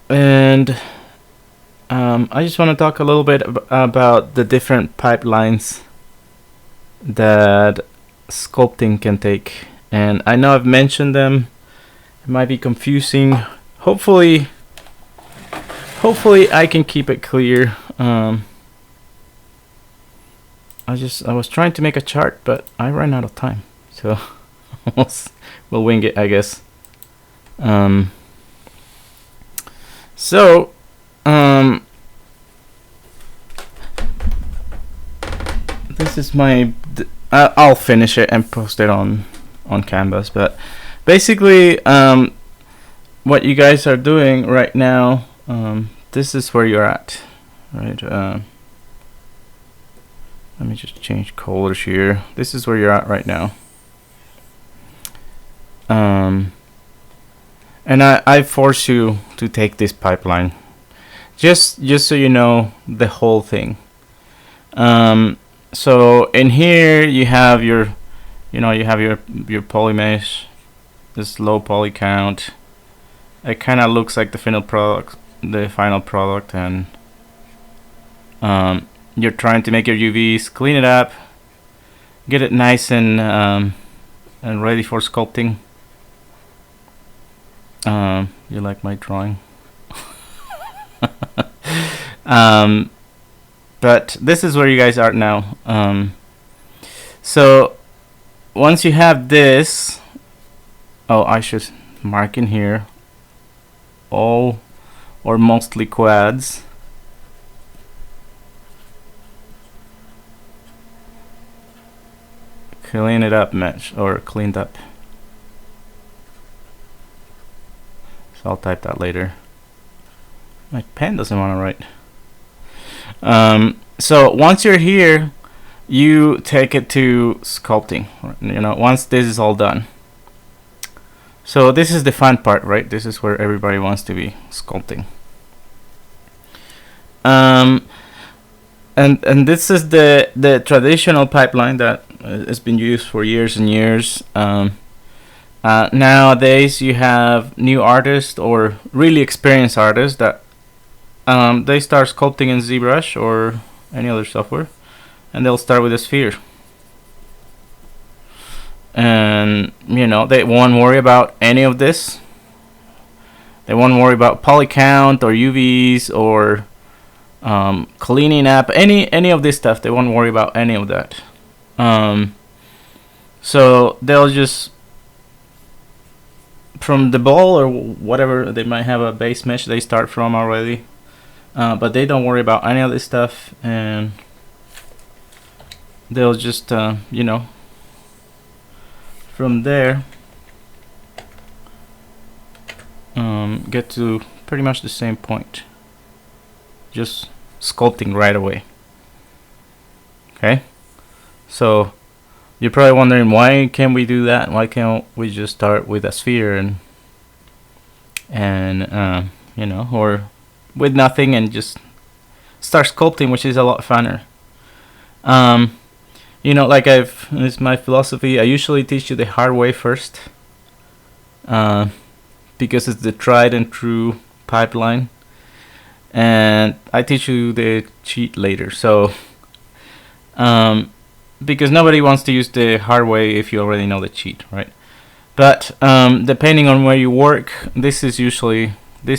And I just want to talk a little bit about the different pipelines that sculpting can take. And I know I've mentioned them. It might be confusing. Hopefully I can keep it clear. I was trying to make a chart, but I ran out of time, so we'll wing it, I guess. So this is my. I'll finish it and post it on Canvas, but basically, what you guys are doing right now, this is where you're at, right? Let me just change colors here. This is where you're at right now. And I force you to take this pipeline, just so you know the whole thing. So in here you have your poly mesh, this low poly count. It kind of looks like the final product, and you're trying to make your UVs, clean it up, get it nice and ready for sculpting. You like my drawing? But this is where you guys are now. So once you have this, I should mark in here all or mostly quads. Clean it up, cleaned up. So I'll type that later. My pen doesn't want to write. So once you're here, you take it to sculpting. Once this is all done. So this is the fun part, right? This is where everybody wants to be, sculpting. And this is the traditional pipeline that has been used for years and years. Nowadays you have new artists or really experienced artists that they start sculpting in ZBrush or any other software, and they'll start with a sphere. And they won't worry about any of this. They won't worry about poly count or UVs or cleaning up any of this stuff. They won't worry about any of that. So they'll just, from the ball or whatever, they might have a base mesh they start from already, but they don't worry about any of this stuff, and they'll just from there get to pretty much the same point, just sculpting right away. Okay, so you're probably wondering, why can't we do that? Why can't we just start with a sphere and or with nothing and just start sculpting, which is a lot funner. It's my philosophy. I usually teach you the hard way first, because it's the tried and true pipeline, and I teach you the cheat later. So, because nobody wants to use the hard way if you already know the cheat, right? But depending on where you work, this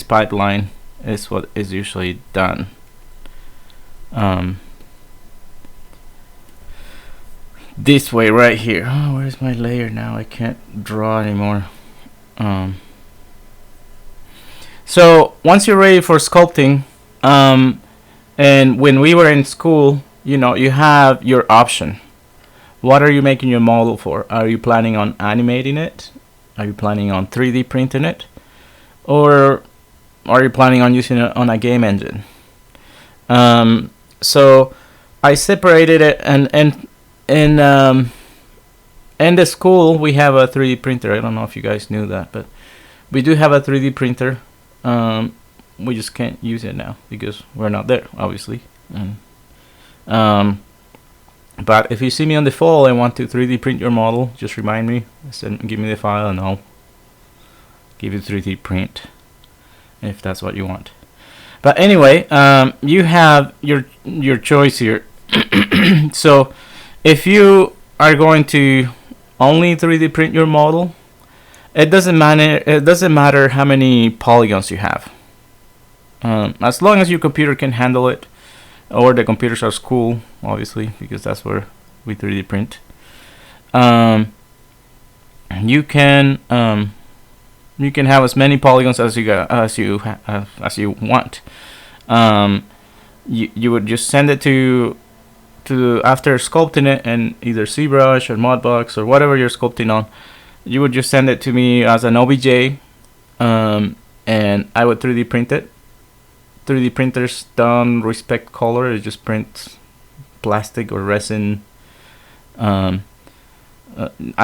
pipeline is what is usually done. This way right here. Where's my layer now? I can't draw anymore. So once you're ready for sculpting, and when we were in school, you have your option. What are you making your model for? Are you planning on animating it? Are you planning on 3D printing it? Or are you planning on using it on a game engine? So I separated it, and in the school we have a 3D printer. I don't know if you guys knew that, but we do have a 3D printer. We just can't use it now because we're not there, obviously. But if you see me on the fall and want to 3D print your model, just remind me, give me the file, and I'll give you 3D print. if that's what you want. But anyway, you have your choice here. So if you are going to only 3D print your model, it doesn't matter how many polygons you have. As long as your computer can handle it, or the computers are school, obviously, because that's where we 3D print. You can have as many polygons as you want. You would just send it to after sculpting it in either ZBrush or Modbox or whatever you're sculpting on. You would just send it to me as an OBJ, and I would 3D print it. 3D printers don't respect color; it just prints plastic or resin. I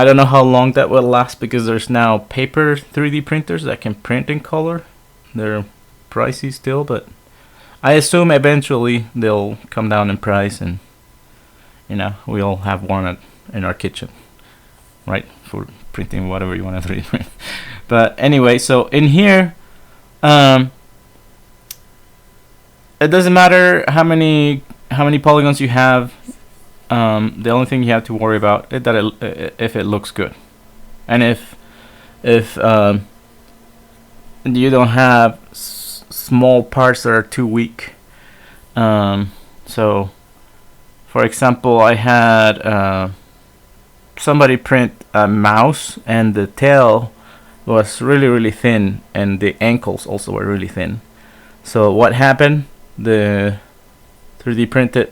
don't know how long that will last, because there's now paper 3D printers that can print in color. They're pricey still, but I assume eventually they'll come down in price, and we'll have one in our kitchen, right, for printing whatever you want to 3D print. But anyway, so in here, it doesn't matter how many polygons you have. The only thing you have to worry about is that if it looks good, and if you don't have small parts that are too weak. So, for example, I had somebody print a mouse, and the tail was really, really thin, and the ankles also were really thin. So what happened? The 3D printer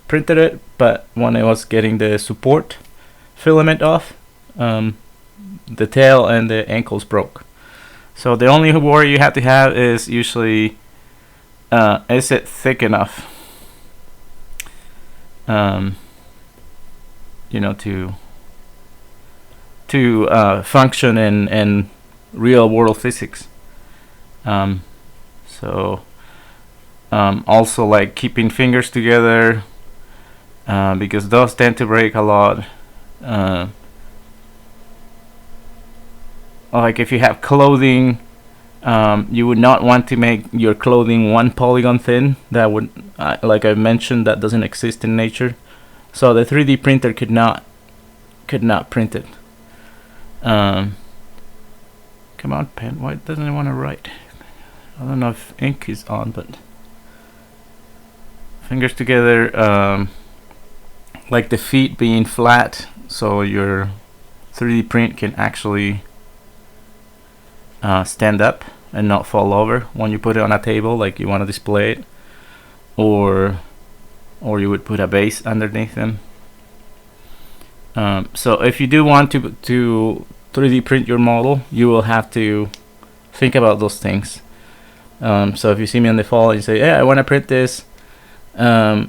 printed it, but when it was getting the support filament off, the tail and the ankles broke. So the only worry you have to have is usually, is it thick enough, to function in real world physics. Also, like keeping fingers together, because those tend to break a lot. Like if you have clothing, you would not want to make your clothing one polygon thin. That would, like I mentioned, that doesn't exist in nature. So the 3D printer could not print it. Come on, pen. Why doesn't it want to write? I don't know if ink is on, but fingers together, like the feet being flat, so your 3D print can actually stand up and not fall over when you put it on a table, like you want to display it, or you would put a base underneath them. So if you do want to 3D print your model, you will have to think about those things. So if you see me on the fall and you say, yeah, I want to print this, yeah,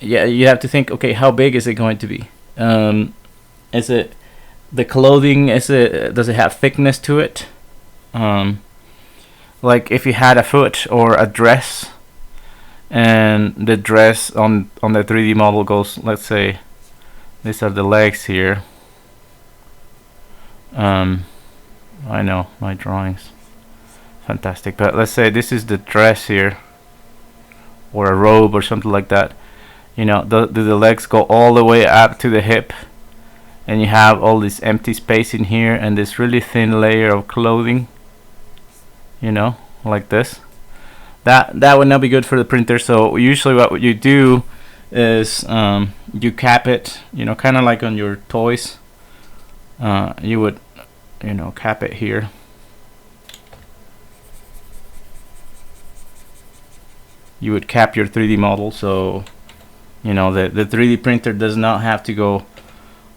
you have to think, okay, how big is it going to be? Is it the clothing? Does it have thickness to it? Like if you had a foot or a dress, and the dress on the 3D model goes, let's say, these are the legs here. I know my drawings, fantastic, but let's say this is the dress here, or a robe or something like that. The legs go all the way up to the hip, and you have all this empty space in here and this really thin layer of clothing, like this. That would not be good for the printer. So usually what you do is you cap it, kind of like on your toys. You would cap it here. You would cap your 3D model, so the 3D printer does not have to go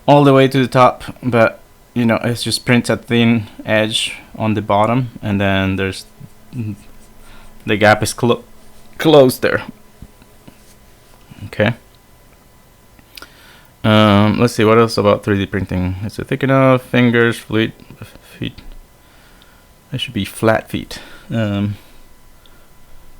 all the way to the top, but it just prints a thin edge on the bottom, and then there's the gap is closed there. Okay. Let's see, what else about 3D printing? Is it thick enough? Fingers, feet. It should be flat feet.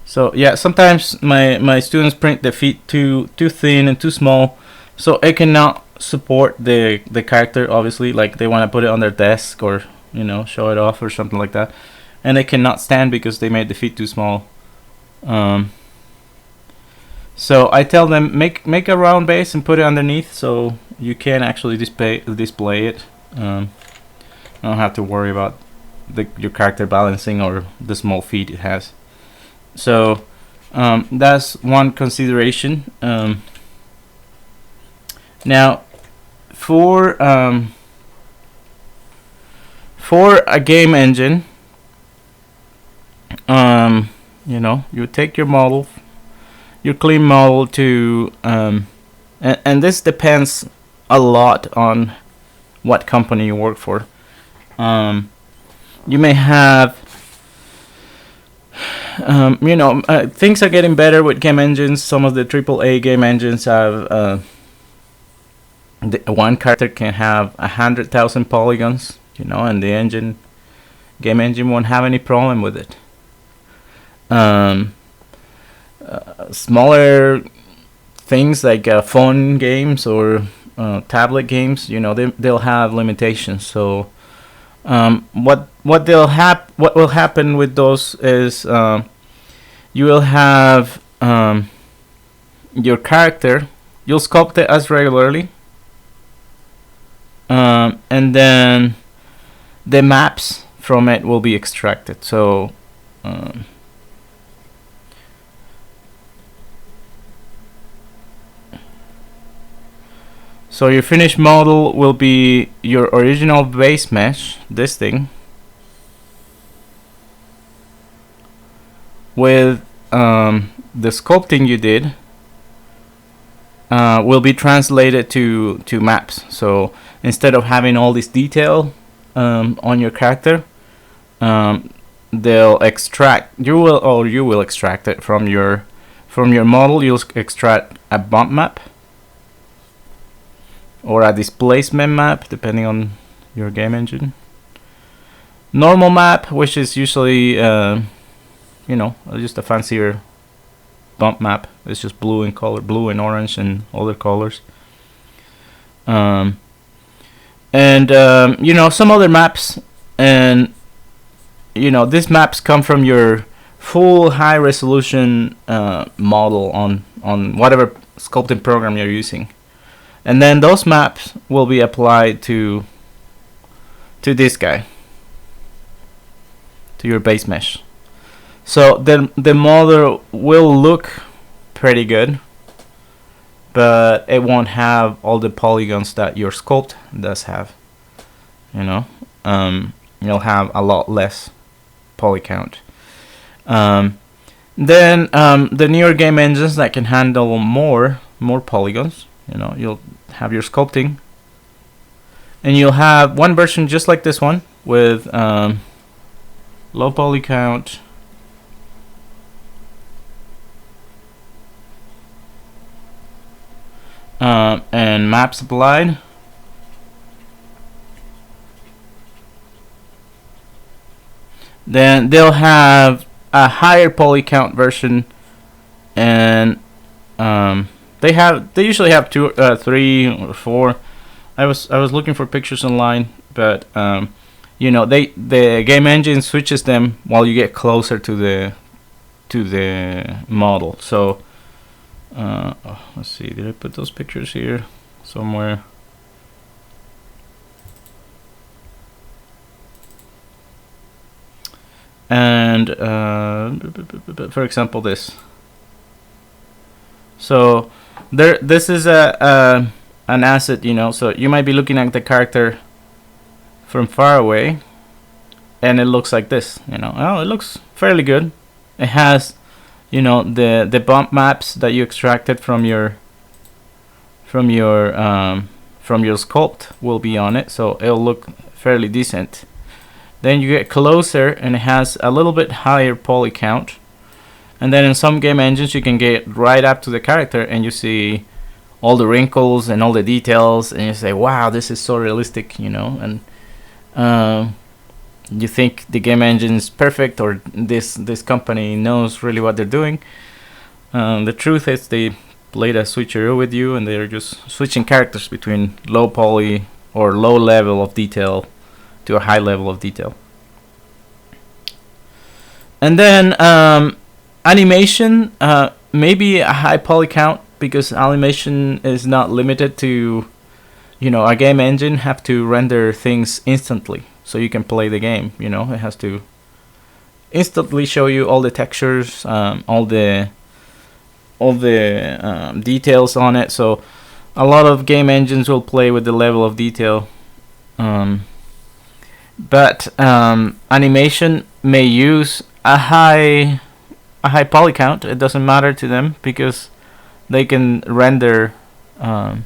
So yeah, sometimes my students print the feet too thin and too small, so it cannot support the character. Obviously, like they want to put it on their desk or show it off or something like that, and they cannot stand because they made the feet too small. So I tell them make a round base and put it underneath so you can actually display it. You don't have to worry about your character balancing or the small feet it has. So that's one consideration. Now, for a game engine, you take your model, your clean model to, and this depends a lot on what company you work for. You may have, things are getting better with game engines. Some of the AAA game engines have, one character can have 100,000 polygons, and the game engine won't have any problem with it. Smaller things like phone games or tablet games, they'll have limitations. So what will happen with those is you will have your character, you'll sculpt it as regularly, and then the maps from it will be extracted. So so your finished model will be your original base mesh, this thing, with the sculpting you did will be translated to maps. So instead of having all this detail on your character, they'll extract. You will extract it from your model. You'll extract a bump map or a displacement map, depending on your game engine. Normal map, which is usually just a fancier bump map. It's just blue in color, blue and orange and other colors. And some other maps, and these maps come from your full high resolution model on whatever sculpting program you're using, and then those maps will be applied to this guy, to your base mesh. So the model will look pretty good, but it won't have all the polygons that your sculpt does have. You'll have a lot less poly count. Then the newer game engines that can handle more polygons, you'll have your sculpting, and you'll have one version just like this one with low poly count, and maps applied. Then they'll have a higher poly count version, and they usually have 2, 3, or 4. I was looking for pictures online, but the game engine switches them while you get closer to the model. So let's see, did I put those pictures here somewhere? And for example, this. So this is an asset, so you might be looking at the character from far away, and it looks like this. Oh, it looks fairly good. It has the bump maps that you extracted from your sculpt will be on it, so it'll look fairly decent. Then you get closer, and it has a little bit higher poly count. And then in some game engines, you can get right up to the character, and you see all the wrinkles and all the details, and you say, "Wow, this is so realistic," And you think the game engine is perfect, or this company knows really what they're doing. The truth is, they played a switcheroo with you, and they're just switching characters between low poly or low level of detail to a high level of detail. And then animation, maybe a high poly count, because animation is not limited to, a game engine have to render things instantly so you can play the game. It has to instantly show you all the textures, all the details on it. So a lot of game engines will play with the level of detail, but animation may use a high poly count. It doesn't matter to them because they can render like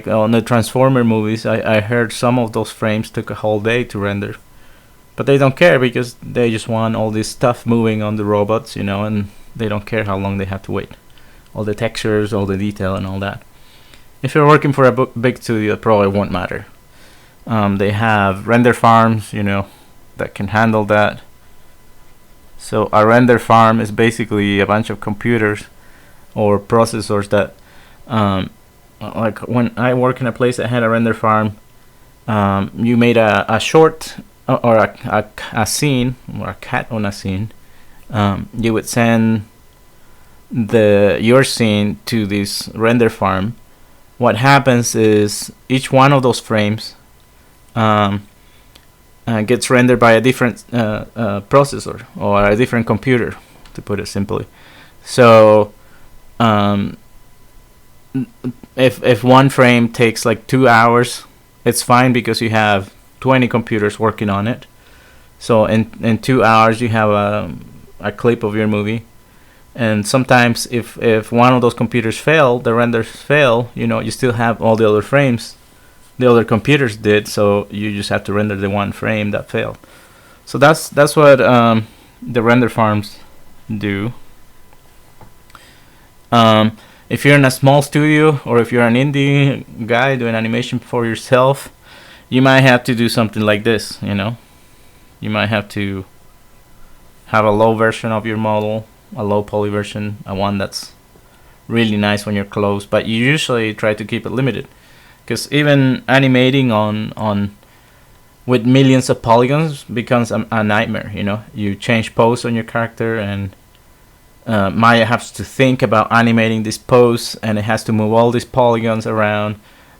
on the Transformer movies. I heard some of those frames took a whole day to render, but they don't care because they just want all this stuff moving on the robots, and they don't care how long they have to wait. All the textures, all the detail, and all that. If you're working for a big studio, it probably won't matter. They have render farms, that can handle that. So a render farm is basically a bunch of computers or processors that, like when I work in a place that had a render farm, you made a short or a scene, or a cat on a scene. You would send your scene to this render farm. What happens is each one of those frames gets rendered by a different processor or a different computer, to put it simply. So if one frame takes like 2 hours, it's fine because you have 20 computers working on it. So in 2 hours you have a clip of your movie. And sometimes if one of those computers fail, the renders fail, you still have all the other frames the other computers did, so you just have to render the one frame that failed. So that's what the render farms do. If you're in a small studio, or if you're an indie guy doing animation for yourself, you might have to do something like this. You might have to have a low version of your model, a low poly version, a one that's really nice when you're close, but you usually try to keep it limited, because even animating on with millions of polygons becomes a nightmare. You change pose on your character, and Maya has to think about animating this pose, and it has to move all these polygons around.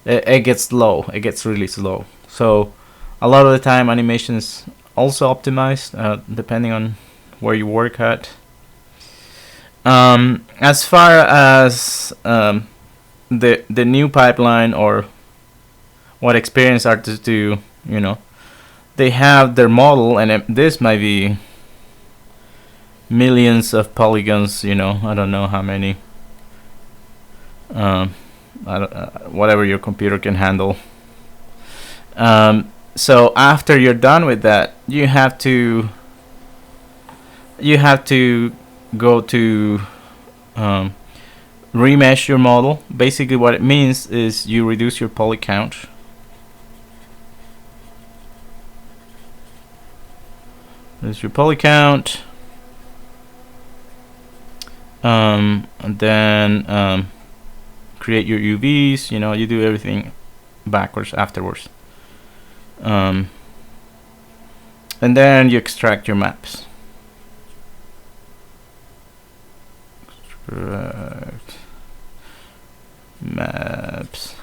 It gets slow. It gets really slow. So a lot of the time animation is also optimized depending on where you work at. As far as the new pipeline, or what experienced artists do, they have their model, and this might be millions of polygons. I don't know how many. Whatever your computer can handle. So after you're done with that, you have to go to remesh your model. Basically what it means is you reduce your poly count. There's your poly count. And then create your UVs. You do everything backwards afterwards. And then you extract your maps. Extract maps.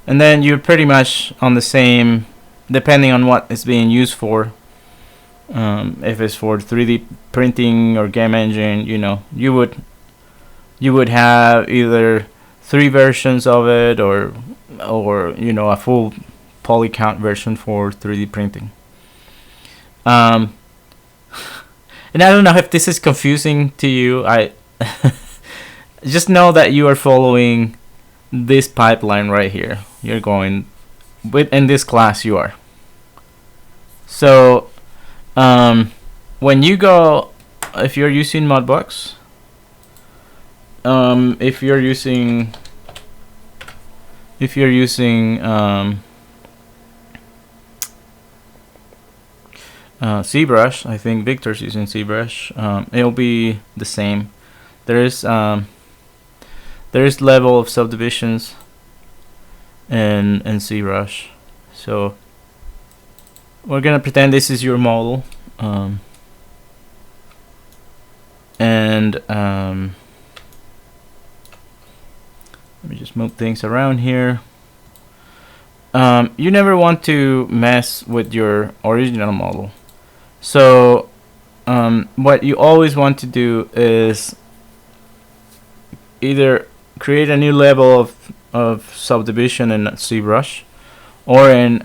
And then you're pretty much on the same, depending on what it's being used for. If it's for 3D printing or game engine, you would have either 3 versions of it, or a full poly count version for 3D printing. And I don't know if this is confusing to you. I just know that you are following this pipeline right here. You're going in this class. You are. So when you go, if you're using Modbox, if you're using ZBrush, I think Victor's using ZBrush. It'll be the same. There is level of subdivisions and ZBrush. So we're gonna pretend this is your model, and let me just move things around here. You never want to mess with your original model. So what you always want to do is either create a new level of subdivision in ZBrush, or in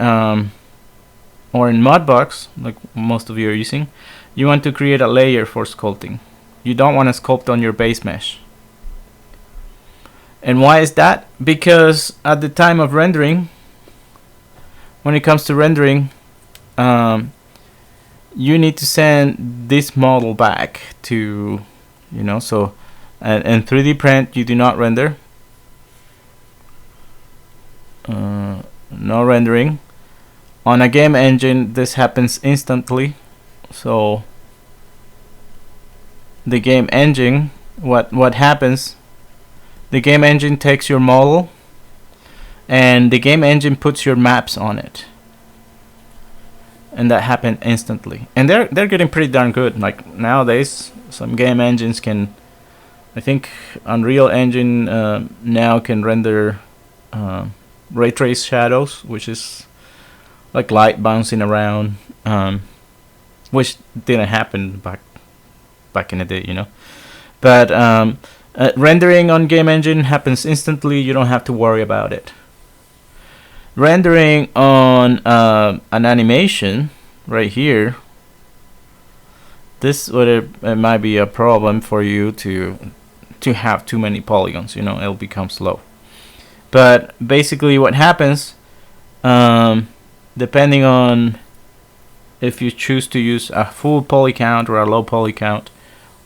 Modbox, like most of you are using. You want to create a layer for sculpting. You don't want to sculpt on your base mesh. And why is that? Because at the time of rendering, when it comes to rendering, you need to send this model back to, so in 3D print you do not render. No rendering. On a game engine this happens instantly. So the game engine, what happens, the game engine takes your model and the game engine puts your maps on it, and that happened instantly. And they're getting pretty darn good. Like nowadays some game engines can, I think Unreal Engine now can render ray trace shadows, which is like light bouncing around, which didn't happen back in the day, But rendering on game engine happens instantly. You don't have to worry about it. Rendering on an animation right here, this it might be a problem for you to have too many polygons. It'll become slow. But basically what happens, depending on if you choose to use a full poly count or a low poly count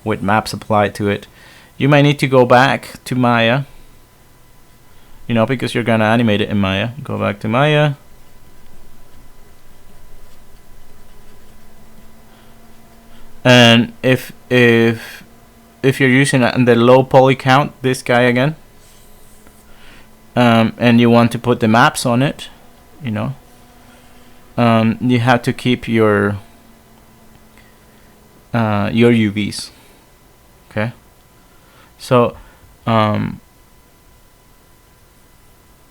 with maps applied to it, you might need to go back to Maya, because you're gonna animate it in Maya. Go back to Maya, and if you're using the low poly count, this guy again, and you want to put the maps on it, you have to keep your UVs. Okay, so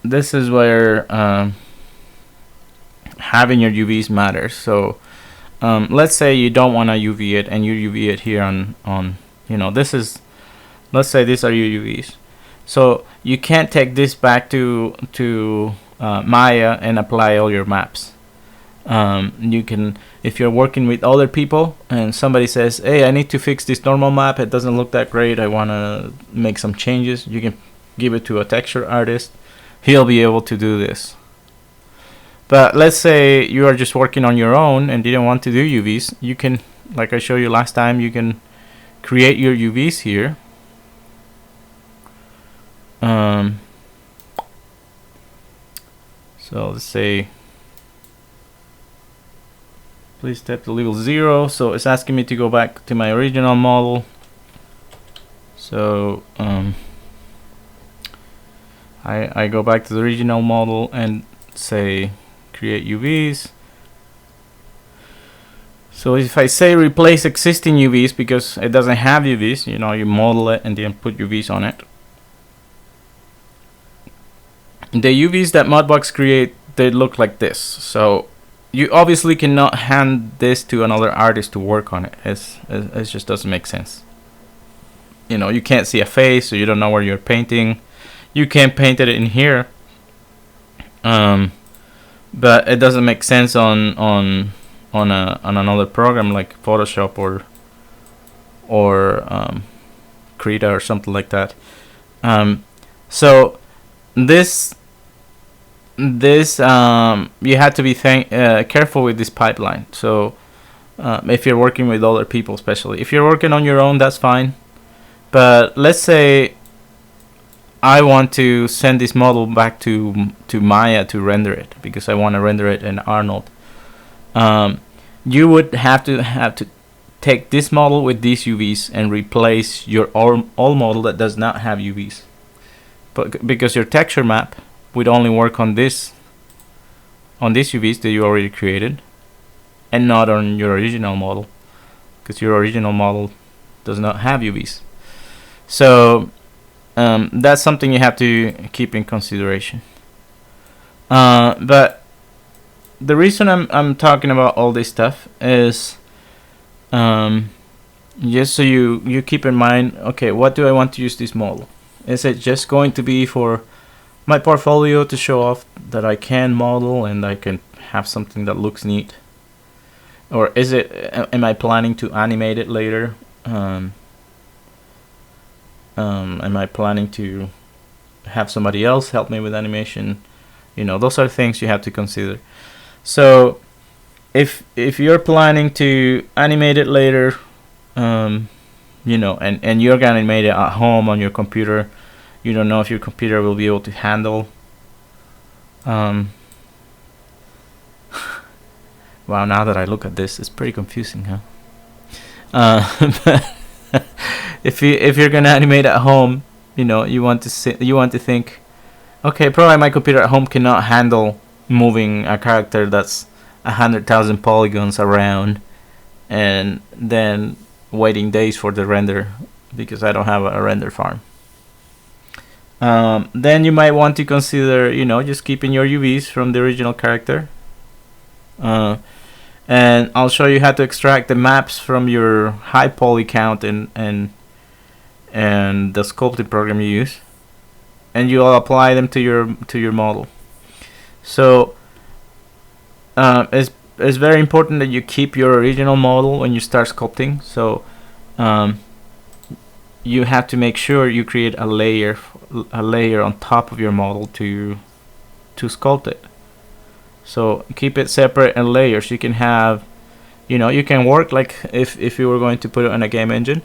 this is where having your UVs matters. So let's say you don't want to UV it, and you UV it here on this is, let's say these are your UVs. So you can't take this back to Maya and apply all your maps. You can, if you're working with other people and somebody says, hey, I need to fix this normal map, it doesn't look that great, I want to make some changes, you can give it to a texture artist. He'll be able to do this. But let's say you are just working on your own and didn't want to do UVs. You can, like I showed you last time, you can create your UVs here. So let's say, please step to level 0. So it's asking me to go back to my original model. So I go back to the original model and say create UVs. So if I say replace existing UVs, because it doesn't have UVs, you model it and then put UVs on it. The UVs that Modbox create, they look like this. So you obviously cannot hand this to another artist to work on it. It just doesn't make sense. You can't see a face, so you don't know where you're painting. You can paint it in here, but it doesn't make sense on another program like Photoshop or Krita or something like that. So this you have to be careful with this pipeline. So if you're working with other people, especially if you're working on your own, that's fine. But let's say I want to send this model back to Maya to render it, because I want to render it in Arnold. You would have to take this model with these UVs and replace your old model that does not have UVs, but because your texture map would only work on these UVs that you already created, and not on your original model, because your original model does not have UVs. So that's something you have to keep in consideration. But the reason I'm talking about all this stuff is just so you keep in mind, okay, what do I want to use this model? Is it just going to be for my portfolio to show off that I can model and I can have something that looks neat? Or is it, am I planning to animate it later? Am I planning to have somebody else help me with animation? Those are things you have to consider. So if you're planning to animate it later, and you're gonna animate it at home on your computer, you don't know if your computer will be able to handle. Wow, now that I look at this, it's pretty confusing, huh? But if you're gonna animate at home, you want to think, okay, probably my computer at home cannot handle moving a character that's 100,000 polygons around, and then waiting days for the render because I don't have a render farm. Then you might want to consider, just keeping your UVs from the original character. And I'll show you how to extract the maps from your high poly count and the sculpting program you use, and you'll apply them to your model. So it's very important that you keep your original model when you start sculpting. So you have to make sure you create a layer on top of your model to sculpt it. So keep it separate in layers. You can have, you can work like if you were going to put it on a game engine.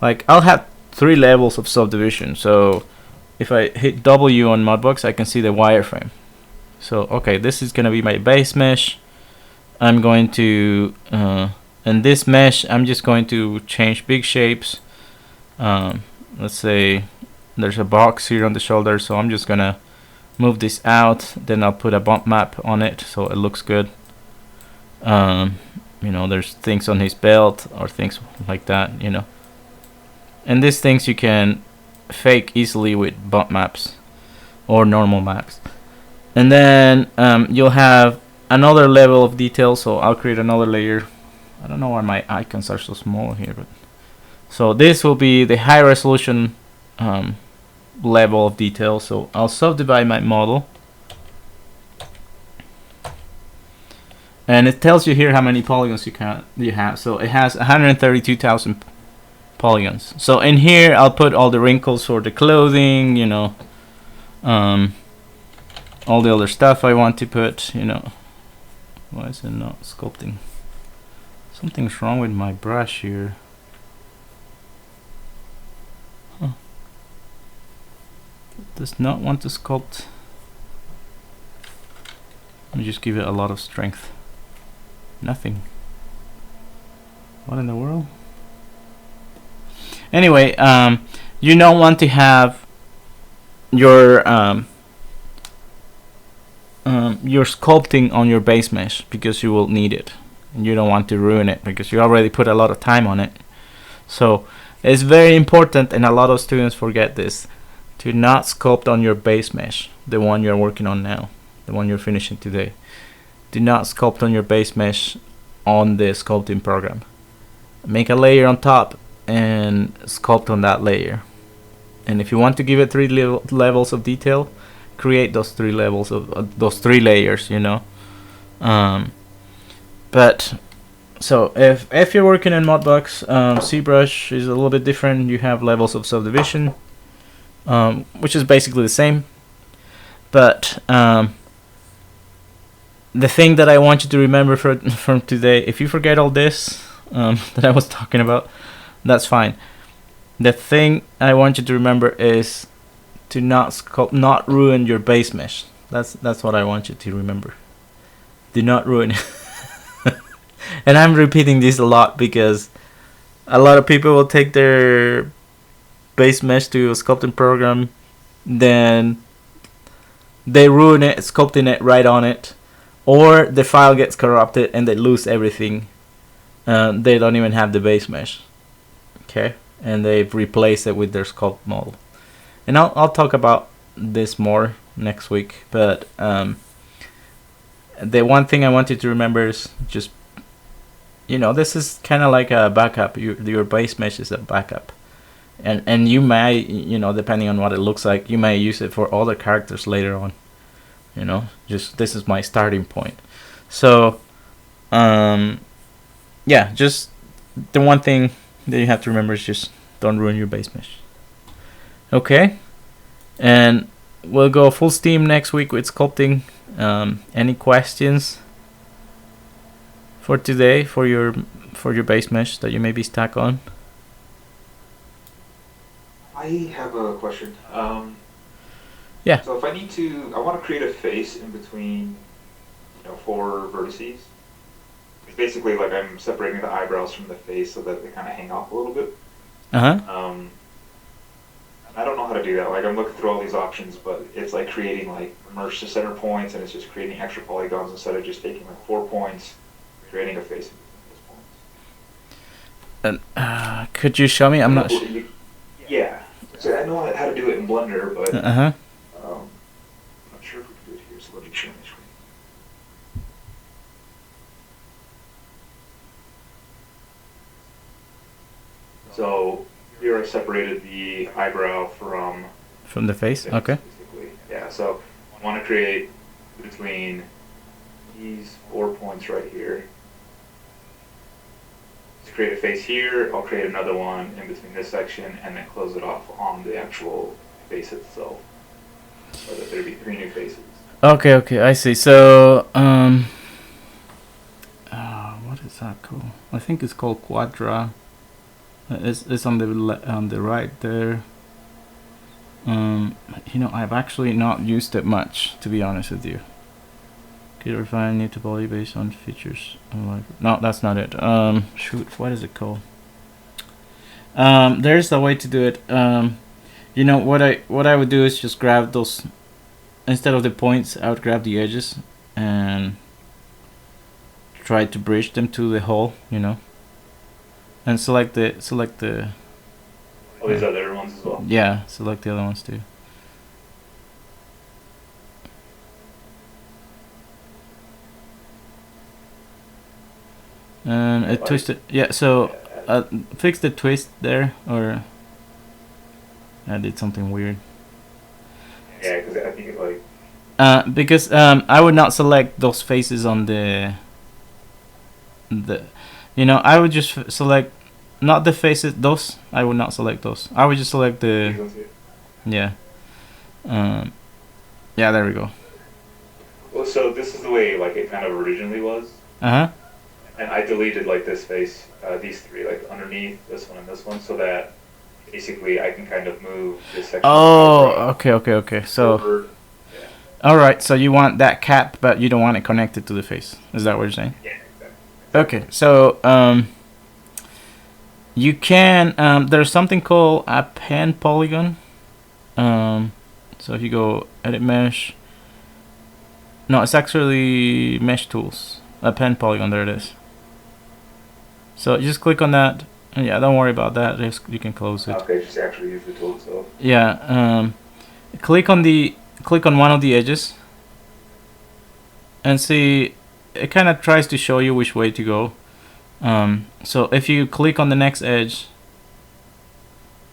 Like, I'll have 3 levels of subdivision. So if I hit W on Modbox, I can see the wireframe. So okay, this is gonna be my base mesh. I'm going to in this mesh, I'm just going to change big shapes. Let's say there's a box here on the shoulder, so I'm just gonna move this out. Then I'll put a bump map on it so it looks good. There's things on his belt or things like that, and these things you can fake easily with bump maps or normal maps. And then you'll have another level of detail, so I'll create another layer. I don't know why my icons are so small here, but so this will be the high resolution level of detail. So I'll subdivide my model, and it tells you here how many polygons you have. So it has 132,000 polygons. So in here I'll put all the wrinkles for the clothing, all the other stuff I want to put. Why is it not sculpting? Something's wrong with my brush here. Does not want to sculpt. Let me just give it a lot of strength. Nothing. What in the world? Anyway, you don't want to have your sculpting on your base mesh because you will need it, and you don't want to ruin it because you already put a lot of time on it. So it's very important, and a lot of students forget this, to not sculpt on your base mesh, the one you're working on now, the one you're finishing today. Do not sculpt on your base mesh on the sculpting program. Make a layer on top and sculpt on that layer. And if you want to give it 3 levels of detail, create those 3 levels of those 3 layers, but so if you're working in Modbox, ZBrush is a little bit different. You have levels of subdivision, which is basically the same, but the thing that I want you to remember from today, if you forget all this that I was talking about, that's fine. The thing I want you to remember is to not ruin your base mesh. That's what I want you to remember. Do not ruin it. And I'm repeating this a lot because a lot of people will take their base mesh to a sculpting program, then they ruin it, sculpting it right on it, or the file gets corrupted and they lose everything. They don't even have the base mesh. Okay, and they've replaced it with their sculpt model. And I'll talk about this more next week. But the one thing I want you to remember is just, this is kind of like a backup. Your base mesh is a backup. And you may, depending on what it looks like, you may use it for other characters later on. Just this is my starting point. So, yeah, just the one thing that you have to remember is just don't ruin your base mesh. Okay, and we'll go full steam next week with sculpting. Any questions for today for your base mesh that you may be stuck on? I have a question. Yeah. So if I want to create a face in between, 4 vertices. It's basically like I'm separating the eyebrows from the face so that they kind of hang off a little bit. I don't know how to do that. Like I'm looking through all these options, but it's like creating like merge to center points, and it's just creating extra polygons instead of just taking like 4 points, creating a face in between those points. And could you show me? I'm not sure. Yeah. So I know how to do it in Blender, but I'm not sure if we can do it here. So let me share my screen. So here I separated the eyebrow from the face. Okay. Basically. Yeah. So I want to create between these 4 points right here. To create a face here, I'll create another one in between this section and then close it off on the actual face itself. So that there'd be 3 new faces. Okay, I see. So, what is that called? I think it's called Quadra. It's on the right there. I've actually not used it much, to be honest with you. Could you refine new topology based on features? No, that's not it. Shoot, what is it called? There's a way to do it. What I would do is just grab those, instead of the points, I would grab the edges and try to bridge them to the hole, and select the. Oh, these other ones as well. Yeah, select the other ones too. And it twisted. Yeah, so fix the twist there, or I did something weird. Yeah, because I think it because I would not select those faces on the. I would just select not the faces. Those I would not select those. I would just select the. Yeah. Yeah. There we go. Well, so this is the way it kind of originally was. And I deleted this face, these 3, underneath this one and this one, so that basically I can kind of move this section. Oh, okay. So, over, all right. So you want that cap, but you don't want it connected to the face. Is that what you're saying? Yeah, exactly. Okay. So, you can. There's something called a pen polygon. So if you go edit mesh. No, it's actually mesh tools. A pen polygon. There it is. So just click on that, and yeah, don't worry about that. You can close it. Okay, just actually use the tool itself. Yeah, click on one of the edges, and see. It kind of tries to show you which way to go. So if you click on the next edge,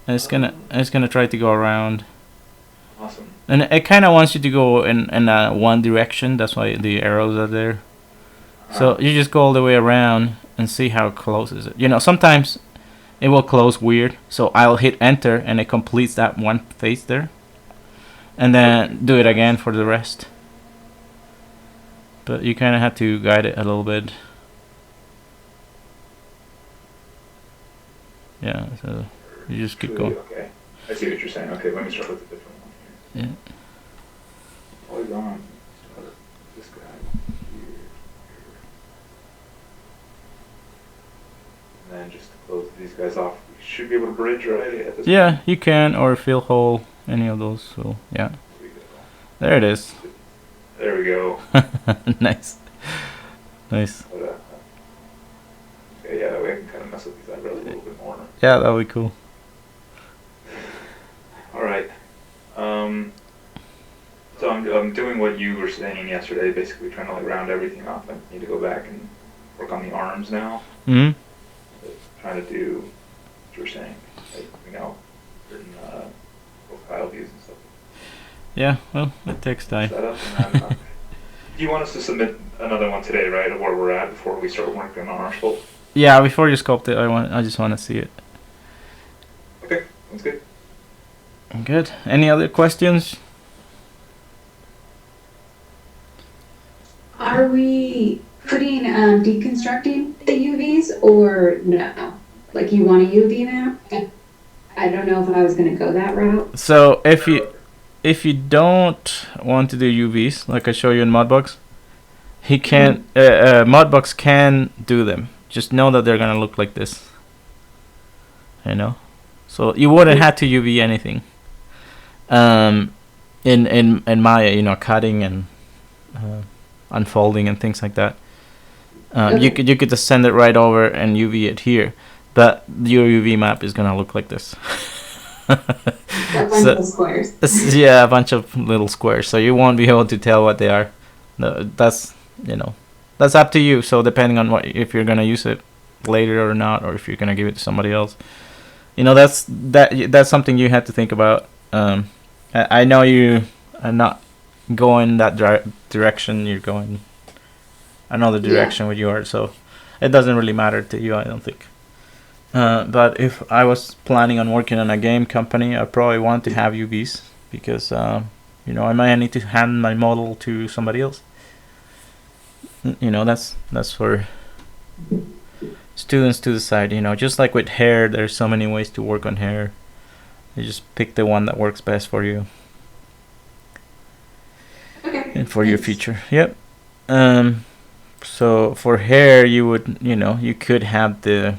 it's gonna try to go around. Awesome. And it kind of wants you to go in one direction. That's why the arrows are there. So you just go all the way around and see how it closes it. Sometimes it will close weird. So I'll hit enter and it completes that one face there. And then do it again for the rest. But you kind of have to guide it a little bit. Yeah, so you just keep going. Okay, I see what you're saying. Okay, let me start with a different one here. Yeah. Polygon. This guy here. And then just to close these guys off, we should be able to bridge right at this Yeah, point. you can, or fill hole, any of those. So yeah, There it is. There we go. Nice. Nice. But, okay, yeah, that way I can kind of mess with these eyebrows a little bit more. Yeah, that would be cool. All right. So I'm doing what you were saying yesterday, basically trying to like round everything off. I need to go back and work on the arms now. Hmm. Trying to do what you were saying, like, certain profile views and stuff. Yeah, well, it takes time. Setup and then, you want us to submit another one today, right, of where we're at before we start working on our sculpt? Yeah, before you sculpt it, I just want to see it. Okay, sounds good. Good. Any other questions? Are we deconstructing the UVs or no? Like you want a UV map? I don't know if I was going to go that route. So if you don't want to do UVs, like I show you in Modbox, he can Modbox can do them. Just know that they're gonna look like this. You know, so you wouldn't have to UV anything. In Maya, you know, cutting and unfolding and things like that. You could just send it right over and UV it here, but your UV map is gonna look like this. A bunch of squares. Yeah, a bunch of little squares. So you won't be able to tell what they are. That's that's up to you. So depending on if you're gonna use it later or not, or if you're gonna give it to somebody else, that's something you have to think about. I know you are not going that direction. You're going another direction with yours, so it doesn't really matter to you, I don't think. But if I was planning on working on a game company, I probably want to have UVs because I might need to hand my model to somebody else. That's for students to decide. Just like with hair, there's so many ways to work on hair. You just pick the one that works best for you. Okay. And for your feature. Yep. So for hair, you would, you could have the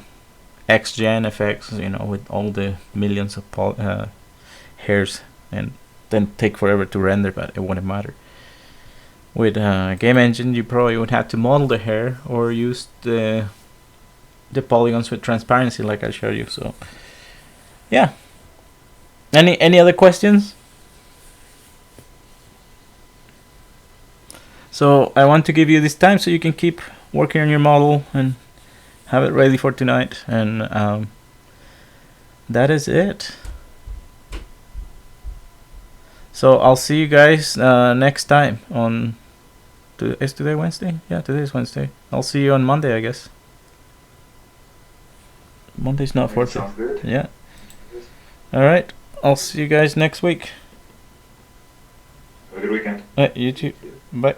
XGen effects, with all the millions of hairs, and then take forever to render, but it wouldn't matter. With game engine, you probably would have to model the hair or use the polygons with transparency, like I showed you. So, yeah. Any other questions? So I want to give you this time so you can keep working on your model and have it ready for tonight, and that is it. So I'll see you guys next time on. Is today Wednesday? Yeah, today is Wednesday. I'll see you on Monday, I guess. Monday's not 4th. Sounds good. Yeah. All right. I'll see you guys next week. Have a good weekend. You too. Bye.